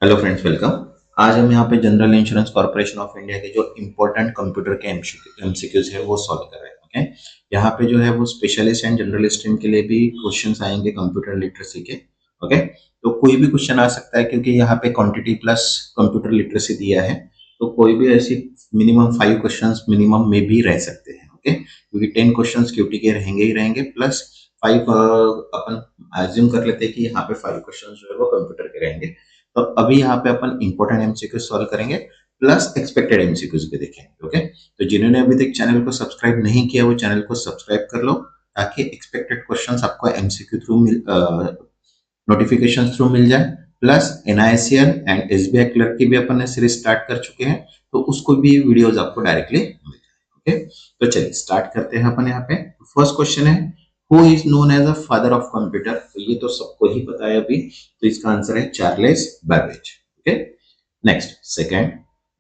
Hello friends, welcome. आज हम यहाँ पे general insurance corporation of India के जो इम्पोर्टेंट कंप्यूटर के एमसीक्यूज है वो सॉल्व कर रहे हैं। ओके, यहाँ पे जो है वो स्पेशलिस्ट एंड जनरल स्ट्रीम के लिए भी क्वेश्चंस आएंगे कंप्यूटर लिटरेसी के। ओके, तो कोई भी क्वेश्चन आ सकता है क्योंकि यहाँ पे क्वांटिटी प्लस कंप्यूटर लिटरेसी दिया है, तो कोई भी ऐसी मिनिमम 5 क्वेश्चन मिनिमम में भी रह सकते हैं। ओके, क्योंकि 10 क्वेश्चन क्यूटी के रहेंगे ही रहेंगे, प्लस 5 अपन एज्यूम कर लेते हैं कि यहाँ पे 5 क्वेश्चन जो है वो कंप्यूटर के रहेंगे। तो अभी यहाँ पे अपन इंपॉर्टेंट एमसीक्यू सॉल्व करेंगे प्लस एक्सपेक्टेड एमसीक्यूज भी देखेंगे। ओके, तो जिन्होंने अभी तक चैनल को सब्सक्राइब नहीं किया वो चैनल को सब्सक्राइब कर लो ताकि एक्सपेक्टेड क्वेश्चंस आपको एमसीक्यू थ्रू नोटिफिकेशन थ्रू मिल जाए। Plus NICL and SBI clerk की भी अपन ने सीरीज स्टार्ट कर चुके हैं, तो उसको भी वीडियोज आपको डायरेक्टली मिल जाए। ओके, तो चलिए स्टार्ट करते हैं अपन। यहाँ पे फर्स्ट क्वेश्चन है, who is known as a father of computer. तो ये तो सबको ही पता है अभी, तो इसका आंसर है Charles Babbage. Okay, next second,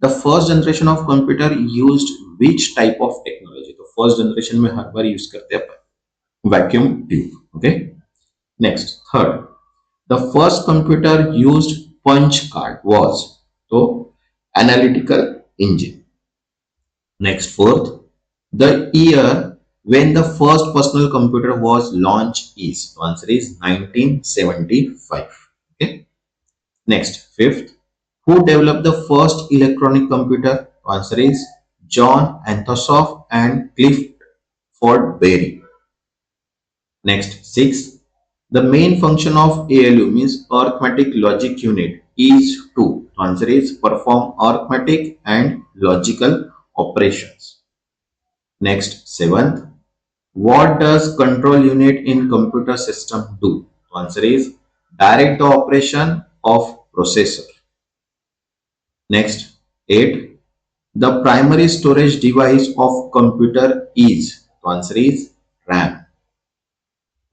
the first generation of computer used which type of technology. तो फर्स्ट जनरेशन में हर बार यूज करते हैं अपन vacuum tube. Okay, next third, the first computer used punch card was. तो analytical engine. Next fourth, the year when the first personal computer was launched is, the answer is 1975. Okay, next fifth, who developed the first electronic computer? The answer is John Anthosoph and Clifford Berry. Next sixth, the main function of ALU means arithmetic logic unit is to, the answer is perform arithmetic and logical operations. Next seventh, what does control unit in computer system do? The answer is direct the operation of processor. Next 8, the primary storage device of computer is, the answer is RAM.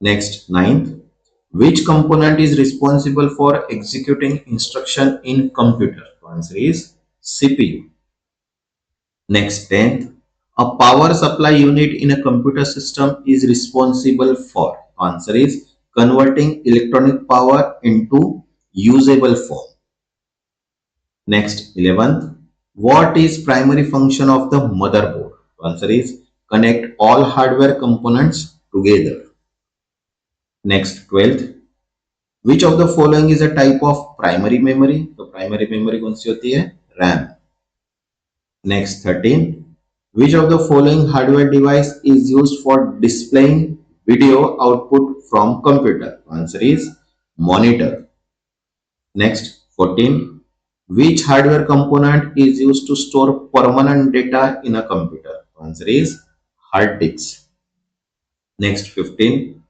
Next 9th, which component is responsible for executing instruction in computer? The answer is CPU. Next 10th, a power supply unit in a computer system is responsible for, answer is converting electronic power into usable form. Next 11th, what is primary function of the motherboard? Answer is connect all hardware components together. Next 12th, which of the following is a type of primary memory? तो primary memory कौन सी होती है? RAM. Next 13, which of the following hardware device is used for displaying video output from computer? Answer is monitor. Next 14, which hardware component is used to store permanent data in a computer? Answer is hard disk. Next 15,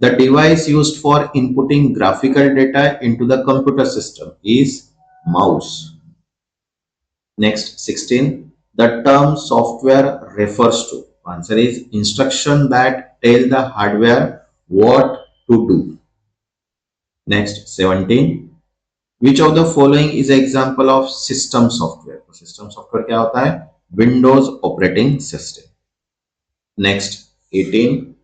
the device used for inputting graphical data into the computer system is mouse. Next 16, the term software refers to, answer is instruction that tell the hardware what to do. Next 17, which of the following is an example of system software? System software क्या होता है? Windows operating system. Next 18,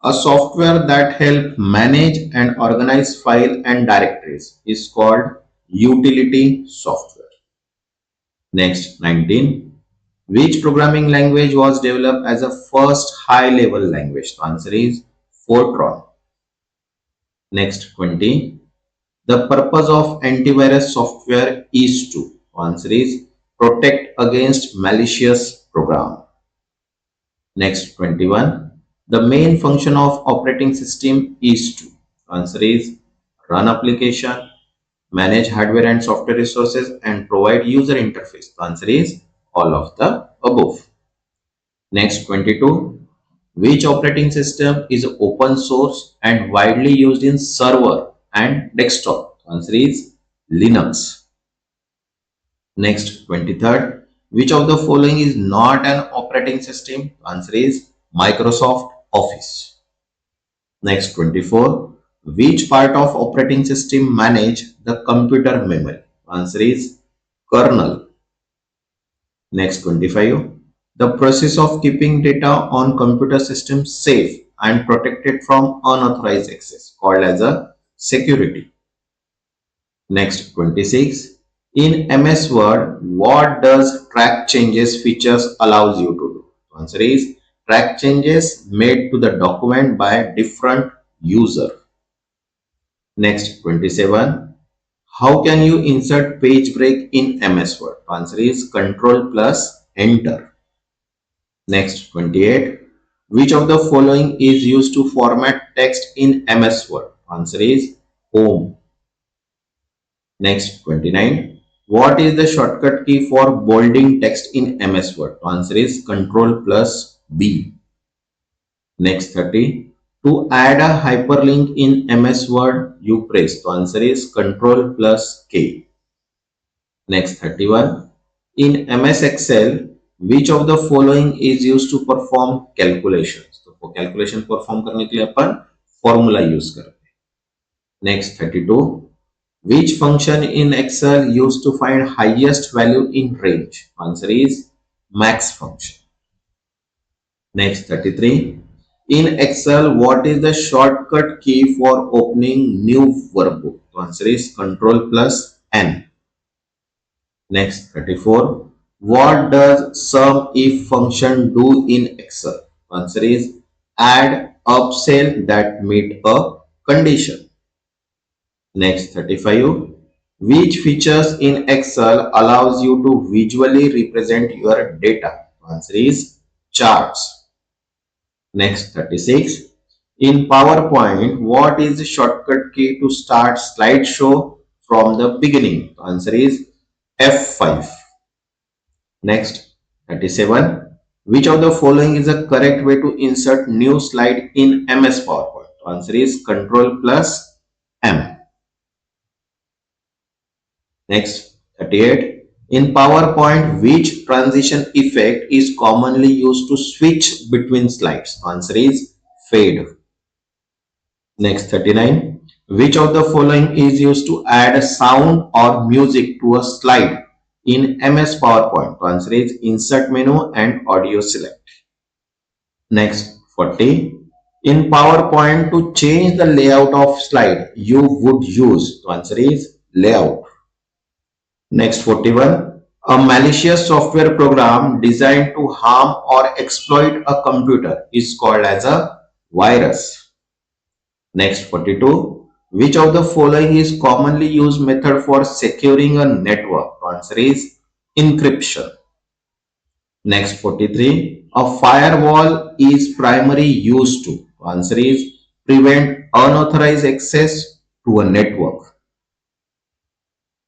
a software that help manage and organize file and directories is called utility software. Next 19, which programming language was developed as a first high level language? The answer is Fortran. Next 20, the purpose of antivirus software is to, answer is protect against malicious program. Next 21, the main function of operating system is to, answer is run application, manage hardware and software resources and provide user interface. The answer is all of the above. Next 22, which operating system is open source and widely used in server and desktop? The answer is Linux. Next 23rd, which of the following is not an operating system? The answer is Microsoft Office. Next 24, which part of operating system manage the computer memory? Answer is kernel. Next 25, the process of keeping data on computer system safe and protected from unauthorized access called as a security. Next 26, In MS Word, what does track changes features allows you to do? Answer is track changes made to the document by different user. Next 27. How can you insert page break in MS Word? Answer is Control plus Enter. Next 28. Which of the following is used to format text in MS Word? Answer is Home. Next 29. What is the shortcut key for bolding text in MS Word? Answer is Control plus B. Next 30. To add a hyperlink in MS Word, you press. The answer is Control plus K. Next 31. In MS Excel, which of the following is used to perform calculations? तो for calculation perform करने के लिए अपन formula use करते हैं. Next 32. Which function in Excel used to find highest value in range? Answer is max function. Next 33. In Excel, what is the shortcut key for opening new workbook? Answer is Control plus N. Next 34. What does sum if function do in Excel? Answer is add up cell that meet a condition. Next 35. Which features in Excel allows you to visually represent your data? Answer is charts. Next 36. In PowerPoint, what is the shortcut key to start slideshow from the beginning? Answer is F5. Next 37. Which of the following is the correct way to insert new slide in MS PowerPoint? Answer is Control plus M. Next 38. In PowerPoint, which transition effect is commonly used to switch between slides? Answer is fade. Next 39. Which of the following is used to add sound or music to a slide in MS PowerPoint? Answer is insert menu and audio select. Next 40. In PowerPoint, to change the layout of slide, you would use. Answer is layout. Next 41. A malicious software program designed to harm or exploit a computer is called as a virus. Next 42. Which of the following is commonly used method for securing a network? Answer is encryption. Next 43. A firewall is primarily used to. Answer is prevent unauthorized access to a network.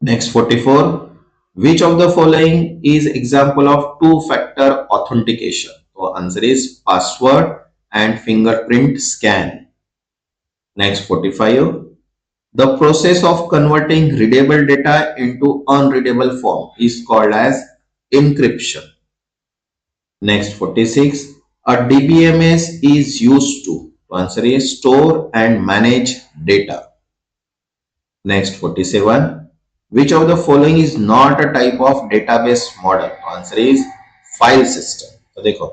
Next 44. Which of the following is example of two-factor authentication? So answer is password and fingerprint scan. Next 45. The process of converting readable data into unreadable form is called as encryption. Next 46. A DBMS is used to. Answer is store and manage data. Next 47. Which of the following is not a type of database model? Answer is file system. तो देखो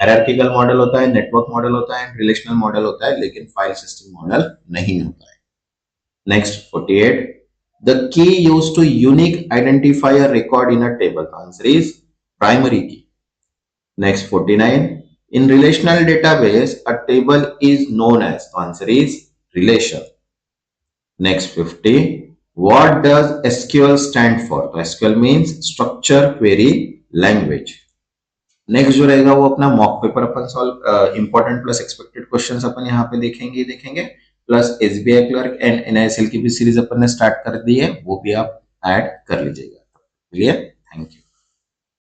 hierarchical model होता है, network model होता है, relational model होता है, लेकिन file system model नहीं होता है. Next 48. The key used to unique identify a record in a table. Answer is primary key. Next 49. In relational database, a table is known as. Answer is relation. Next 50. What does SQL stand for? तो SQL means structure query language. Next जो रहेगा वो अपना mock paper अपन solve important plus expected questions अपन यहाँ पे देखेंगे plus SBI clerk and NISL की भी सीरीज अपन ने स्टार्ट कर दी है, वो भी आप ऐड कर लीजिएगा. क्लियर?